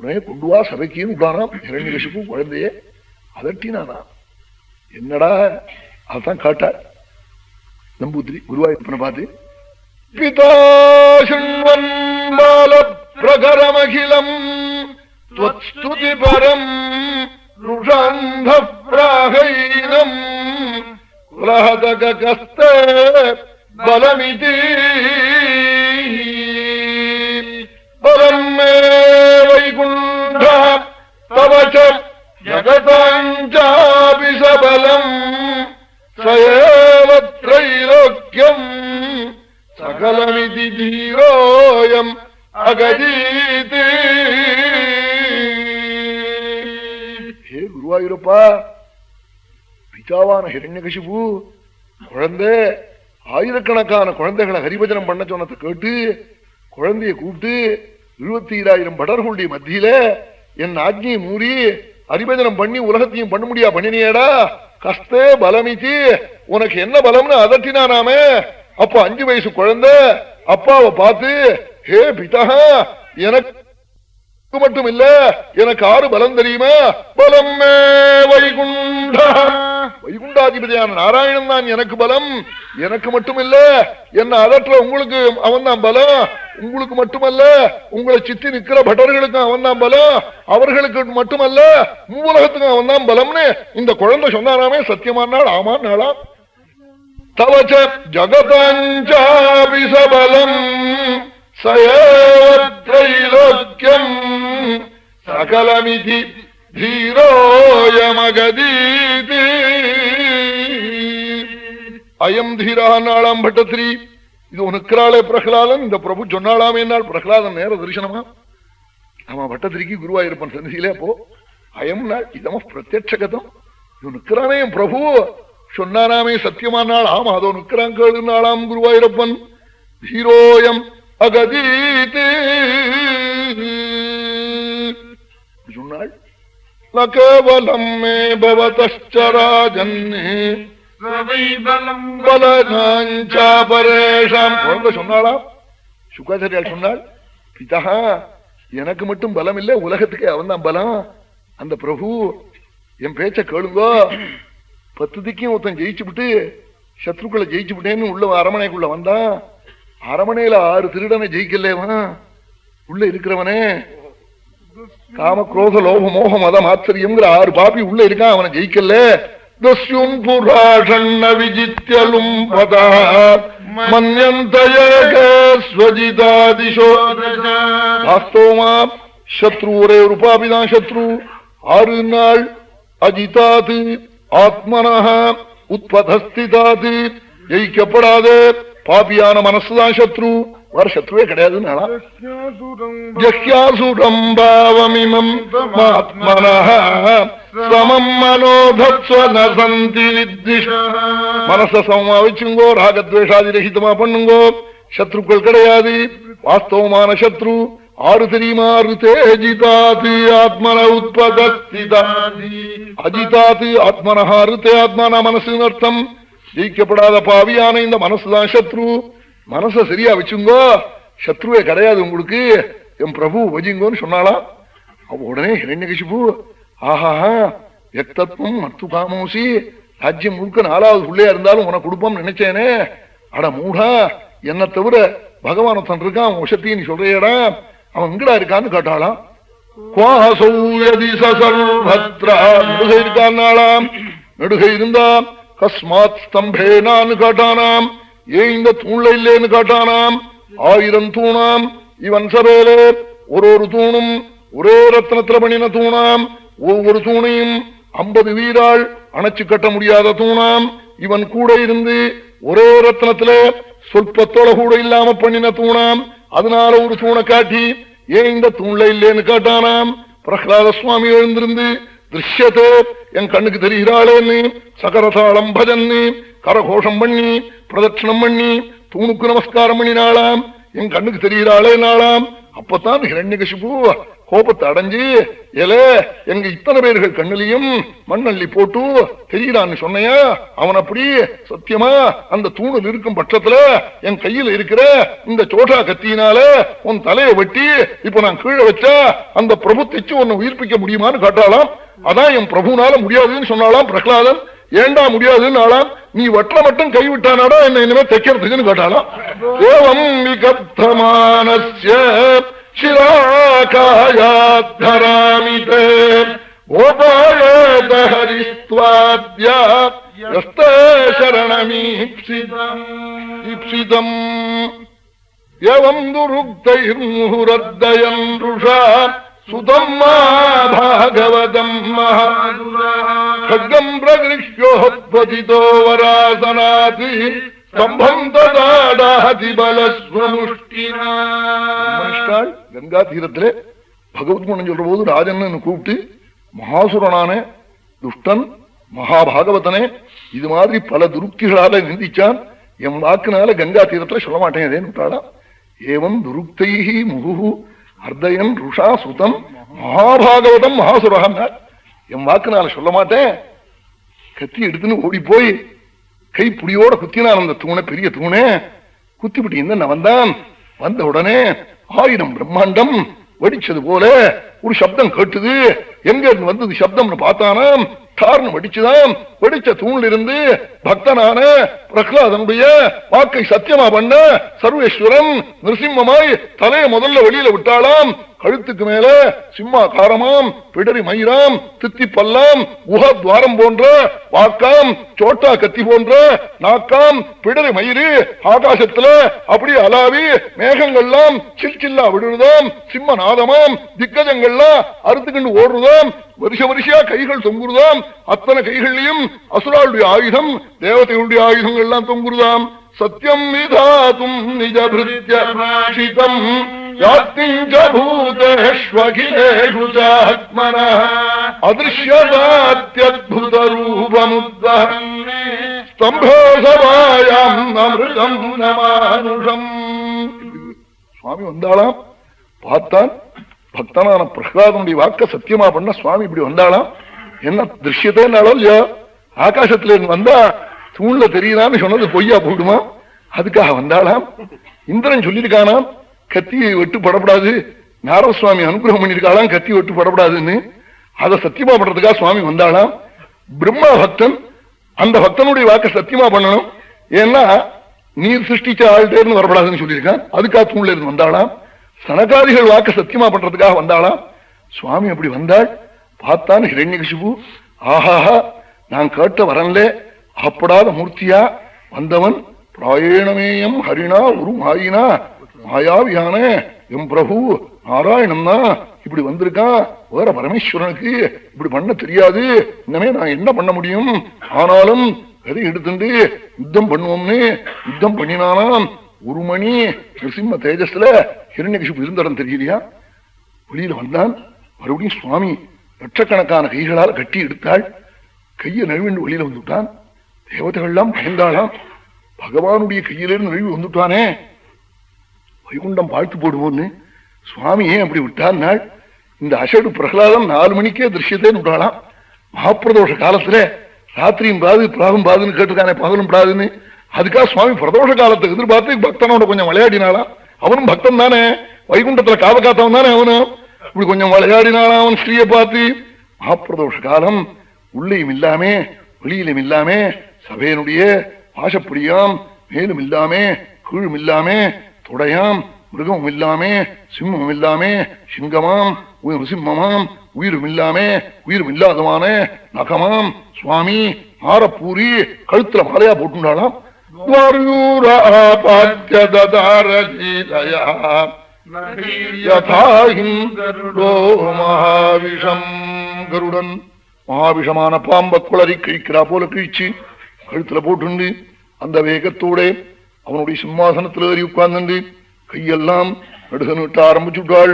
உடனே கொண்டு வா சபைக்குன்னு விட்டானாம். ஹிரண்யகசிபு குழந்தையே அதட்டினானா. என்னடா அதான் காட்டார் நம்பூத்திரி குருவாயூரப்பனை பார்த்து, பிதா சுண்வன் பால பிரகரமகிலம் த்வத்ஸ்துதி பரம் ருஷாந்த பிராகைனம் குலஹதகஸ்தே பலமிதி பலம் மே வைகுண்ட தவச ஜகதாஞ்சாபி சபலம் சயேவ த்ரைலோக்யம் சகலமிதி தீரோயம் அகதீதி. ஹே குருவாயூரப்பா, பிதாவான ஹிரண்யகசிபு குழந்தை ஆயிரக்கணக்கான குழந்தைகளை ஹரிபஜனம் பண்ண சொன்னதை கேட்டு குழந்தைய கூப்பிட்டு 27,000 படர்களுடைய மத்தியில என் ஆக்ஞையை மூறி ஹரிபஜனம் பண்ணி உலகத்தையும் பண்ண முடியா பண்ணினியடா. கஸ்தே பலமிச்சு, உனக்கு என்ன பலம்னு அதட்டினானாமே. அப்ப 5 வயசு குழந்தை அப்பாவை பார்த்து, ஹே பிதா, எனக்கு மட்டும் இல்ல எனக்கு 6 பலம் தெரியுமா? பலம் மே வைகுண்ட, வைகுண்டாதிபதியான நாராயணன் தான் எனக்கு பலம். எனக்கு மட்டும் இல்ல, என்ன அதற்ற உங்களுக்கு அவன் தான் பலம். உங்களுக்கு மட்டுமல்ல, உங்களை சித்தி நிக்கிற பட்டர்களுக்கும் அவன் தான் பலம். அவர்களுக்கு மட்டுமல்ல, மூலகத்துக்கும் அவன் தான் பலம்னு இந்த குழந்தை சொன்னாராமே. சத்தியமானாள் ஆமான்னாளா. தவச்ச ஜகதாஞ்சாபி சபலம் சயத்ரைலோக்யம் சகலமிதி தீரோயமகதீதி. அயம் தீரா நாளாம் பட்டத்திரி, இது உனக்கிறாளே பிரகலாதன். இந்த பிரபு சொன்னாலாமே என்னால் பிரகலாதன் நேர தரிசனமா. ஆமா, பட்டத்திரிக்கு குருவாயிருப்பன் சந்தியிலே போ. அயம் நாள் இதம பிரத்யட்சகதம். இது நிற்கிறானே என் பிரபு சொன்னாராமே சத்தியமானாள். ஆமா, அதோ நிற்கிறான் கேளுனாளாம் குருவாயூரப்பன். தீரோயம் அகதீதி சொன்னாள். லகேவலம் மே பவதச்சராஜன்னே சொன்னாளாம். சுகாச்சாரியால் சொன்னாள், பிதா எனக்கு மட்டும் பலம் இல்ல, உலகத்துக்கே அவன் தான் பலம். அந்த பிரபு என் பேச்ச கேளுங்கோ. 10 திக்கும் ஒருத்தன் ஜெயிச்சு விட்டு சத்ருக்களை ஜெயிச்சு விட்டேன்னு உள்ள அரமனைக்குள்ள வந்தான். அரமனையில 6 திருடனை ஜெயிக்கலேவன். உள்ள இருக்கிறவனே காம குரோத லோப மோக மதம் ஆச்சரியம் 6 பாப்பி உள்ள இருக்கான். அவனை ஜெயிக்கல. தஸ்யும் புராஷண்ண விஜித்யலும் பதா மன்யந்தயகஸ்வஜிதாதிஷோ. வாஸ்தவமா சத்ரு ஒரே ஒரு பாபிதான் சத்ரு. 6 நாள் அஜிதாது ஆத்மனஹ உத்பதஸ்திதாது, ஜெயிக்கப்படாத பாபியான மனசுதான் சத்ரு. வேற சத்ருவே கிடையாதுன்னு ஜஹ்யாசுரம் பாவமிமம் ஆத்மனஹ சமம் மனோதத்வநசந்தி வித்விஷ. மனச சமமா வச்சுங்கோ, ராகத்வேஷாதி ரஹிதமா பண்ணுங்கோ. சத்ருக்கள் கிடையாது. வாஸ்தவமான சத்ரு 6 தெரியுமா? ருதேஜிதாது ஆத்மன உத்பதஸ்திதாதி. அஜிதாது ஆத்மனஹ, ருதே ஆத்மான மனசுன்னு அர்த்தம். ஜெயிக்கப்படாத பாவியான இந்த மனசுதான் சத்ரு. மனச சரியா வச்சுங்கோ, சத்ருவே கிடையாது உங்களுக்கு. என் பிரபு வஜிங்கோன்னு சொன்னாலாம். அவ உடனே ஹிரண்யகசிபு, ஆஹா எத்தத்துவம் மத்து காமோசி, ராஜ்யம் முழுக்க 4வது பிள்ளையா இருந்தாலும் உனக்கு கொடுப்போம் நினைச்சேனே. அட மூடா, என்ன தவிர பகவான் ஒருத்தன் இருக்கான், அவன் உஷத்தி நீ சொல்றியடா, அவன் எங்கடா இருக்கான்னு கேட்டாளாம். நெடுகை இருக்கான்னாலாம். நெடுகை இருந்தா கஸ்மாத் ஸ்தம்பேனான்னு காட்டானாம். ஏன் இந்த தூண்ல இல்லேன்னு காட்டானாம். 1000 தூணாம். இவன் சபையிலே ஒரு தூணும் ஒரே ரத்னத்துல பண்ணின தூணாம். ஒவ்வொரு தூணையும் 50 வீராள் அணைச்சு கட்ட முடியாத தூணாம். இவன் கூட இருந்து ஒரே ரத்னத்துல சொல்பத்தோட கூட இல்லாம பண்ணின தூணாம். அதனால ஒரு தூணை காட்டி ஏன் இந்த தூண்ல இல்லேன்னு காட்டானாம். பிரகலாத சுவாமி எழுந்திருந்து திருஷ்யத்தே, என் கண்ணுக்கு தெரிகிறாளேன்னு சகரதாளம் பஜன்னு கரகோஷம் பண்ணி பிரதட்சணம் பண்ணி தூணுக்கு நமஸ்காரம் பண்ணினாளாம். என் கண்ணுக்கு தெரிகிறாளே நாளாம். அப்பத்தான் ஹிரண்யகசிபு கோபத்தை அடைஞ்சு எங்க இத்தனை பேர்கள் கண்ணிலையும் மண்ணள்ளி போட்டு தெரியுறான்னு சொன்னையா, அவன் அப்படி சத்தியமா அந்த தூணில் இருக்கும் பட்சத்துல என் கையில இருக்கிற இந்த சோட்டா கத்தியினால உன் தலையை வெட்டி இப்ப நான் கீழே வச்சா அந்த பிரபு தைச்சு உன்னை உயிர்ப்பிக்க முடியுமான்னு காட்டாலாம். அதான் என் பிரபுனால முடியாதுன்னு சொன்னாலாம் பிரகலாதன். ஏண்டா முடியாதுன்னு ஆளாம், நீ வற்ற மட்டும் கைவிட்டானாடா என்ன இனிமே தைக்கிறதுக்குன்னு கேட்டாலாம். ஏவம் விகப்தமானஸ்ய சிராகாயாத்தராமிதே கோபாயத ஹரிஸ்த்வாத்யா யஸ்தே சரணமீப்சிதம் ஏவம் துருக்தைர்முஹுரத்தயன் ருஷா சுதம் மா பாகவதம் மஹாகம் பிரகிருஷ்யோத்வதிதோ வராசனாதி ஸ்தம்பம் ததாடாதி பலஸ்வமுஷ்டினா. கங்கா தீரத்திலே பகவத் குணம் சொல்ற போது ராஜன் கூப்பிட்டு மகாசுரனான துஷ்டன் மகாபாகவதனே இது மாதிரி பல துருக்திகளால நிந்திச்சான், என் வாக்குனால கங்கா தீரத்துல சொல்ல மாட்டேன் அதேன்னு விட்டாளா. ஏவம் துருக்தைஹி முகு அர்த்தயன் ருஷா சுதம் மகாபாகவதம் மகாசுரகன், என் வாக்குனால சொல்ல மாட்டேன். கத்தி எடுத்துன்னு ஓடி போய் கை புடியோட குத்தினான் அந்த தூணை, பெரிய தூணே குத்திவிட்டு என்ன வந்தான். வந்த உடனே 1000 பிரம்மாண்டம் வெடிச்சது போல ஒரு சப்தம் கேட்டுது. எங்க இருந்து வந்தது சப்தம்னு பார்த்தானாம், காரணம் வெடிச்சுதான். வெடிச்ச தூணில் இருந்து பக்தனான பிரகலாதனுடைய வாக்கை சத்தியமா பண்ண சர்வேஸ்வரன் நிருசிம்மமாய் தலையை முதல்ல வெளியில விட்டாளாம். கழுத்துக்கு மேல சிம்மாகாரமாம், பிடரி மயிராம், தித்தி பல்லாம், குஹத்வாரம் போன்ற வாக்காம், சோட்டா கத்தி போன்ற நாக்காம், பிடரி மயிறு ஆகாசத்துல அப்படி அலாவி மேகங்கள்லாம் சில்சில்லா விடுறதாம், சிம்மநாதமாம், திக்கஜங்கள்லாம் அறுத்துக்கண்டு ஓடுறதாம், வருஷ வருஷா கைகள் தொங்குறதாம். அத்தனை கைகள்லையும் அசுராளுடைய ஆயுதம் தேவதைகளுடைய ஆயுதங்கள்லாம் தொங்குறதாம். சத்தியம் விதாதும் நிஜபிருத்யம் அதிருஷ்யதாத்யத்புத ரூபமுத்வஹன் ஸ்தம்போசவாயாம் அமிர்தம் நமானுஷம். சுவாமி வந்தாளாம், பார்த்தான். பக்தனான பிரகலாதனுடைய வாக்க சத்தியமா பண்ண சுவாமி இப்படி வந்தாளாம். என்ன திருஷ்யத்தேனாலோ இல்லையோ, ஆகாசத்துல வந்தா தூண்ல தெரியுதான்னு சொன்னது பொய்யா போடுமா, அதுக்காக வந்தாளாம். இந்திரன் சொல்லியிருக்கானாம் கத்தி வெட்டு படப்படாது, நாரத சுவாமி அனுகிரகம் பண்ணிருக்காளாம் கத்தி வெட்டு படப்படாதுன்னு. அதை சத்தியமா பண்றதுக்காக சுவாமி வந்தாளாம். பிரம்மா பக்தன், அந்த பக்தனுடைய வாக்க சத்தியமா பண்ணணும். ஏன்னா நீர் சிருஷ்டிச்ச ஆள்கிட்டேருந்து வரப்படாதுன்னு சொல்லியிருக்கான், அதுக்காக தூண்ல இருந்து வந்தாளாம். சனகாதிகள் வாக்க சத்தியமா பண்றதுக்காக வந்தாளாம். சுவாமி அப்படி வந்தாள். பார்த்தான் ஹிரண்யகசிபு, ஆஹாஹா நான் கேட்ட வரன்ல அப்படாத மூர்த்தியா வந்தவன் பிராயணமேயம் ஹரிணா ஒரு மாயினா மாயாவியான எம் பிரபு நாராயணன் தான் இப்படி வந்திருக்கான். வேற பரமேஸ்வரனுக்கு இப்படி பண்ண தெரியாது, இன்னமே நான் என்ன பண்ண முடியும், ஆனாலும் கதை எடுத்துட்டு யுத்தம் பண்ணுவோம்னு யுத்தம் பண்ணினானாம். 1 மணி நிருசிம்ம தேஜஸ்ல ஹிரண்யகசிபு இருந்த இடம் தெரியலையா. வெளியில வந்தான். மறுபடியும் சுவாமி லட்சக்கணக்கான கைகளால் கட்டி எடுத்தாள். கையை நழுவிண்டு வெளியில வந்துட்டான். தேவதைகள்லாம் பயந்தாளாம். பகவானுடைய கையிலிருந்து நழுவி வந்துட்டானே, வைகுண்டம் வாழ்த்து போடுவோன்னு சுவாமி ஏன் அப்படி விட்டான். இந்த அசடு பிரகலாதம் 4 மணிக்கே திருஷ்யத்தேன்னு விட்டாளாம். மகாப்பிரதோஷ காலத்துல ராத்திரியும் பாது பிராகும் பாதுன்னு கேட்டுக்கானே, பகலும் பிராதுன்னு. அதுக்காக சுவாமி பிரதோஷ காலத்தை எதிர்பார்த்து பக்தனோட கொஞ்சம் விளையாடினாளாம். அவனும் பக்தன் தானே, வைகுண்டத்துல காவ காத்தவன் தானே அவனும். இப்படி கொஞ்சம் விளையாடினாலாம் அவன் ஸ்ரீயை பார்த்து. மகாப்பிரதோஷ காலம் உள்ளேயும் இல்லாமே வெளியிலும் இல்லாமே, சபையனுடைய பாசப்படியாம் மேலும் இல்லாமே கீழும் இல்லாமே, தொடையாம் மிருகமும் இல்லாமே, சிம்மம் இல்லாமே சிங்கமாம், சிம்மமாம் உயிரும் இல்லாமே உயிரும் இல்லாதமான நகமாம் சுவாமி மாரப்பூரி கழுத்துல மாலையா போட்டுண்டாளாம். கருடன் மகாவிஷமான பாம்ப குளறி கிழிக்கிறா போல கிழிச்சு கழுத்துல போட்டு அந்த வேகத்தோட அவனுடைய சிம்மாசனத்தில் ஏறி உட்கார்ந்து கையெல்லாம் நடுக நீட்ட ஆரம்பிச்சுட்டாள்.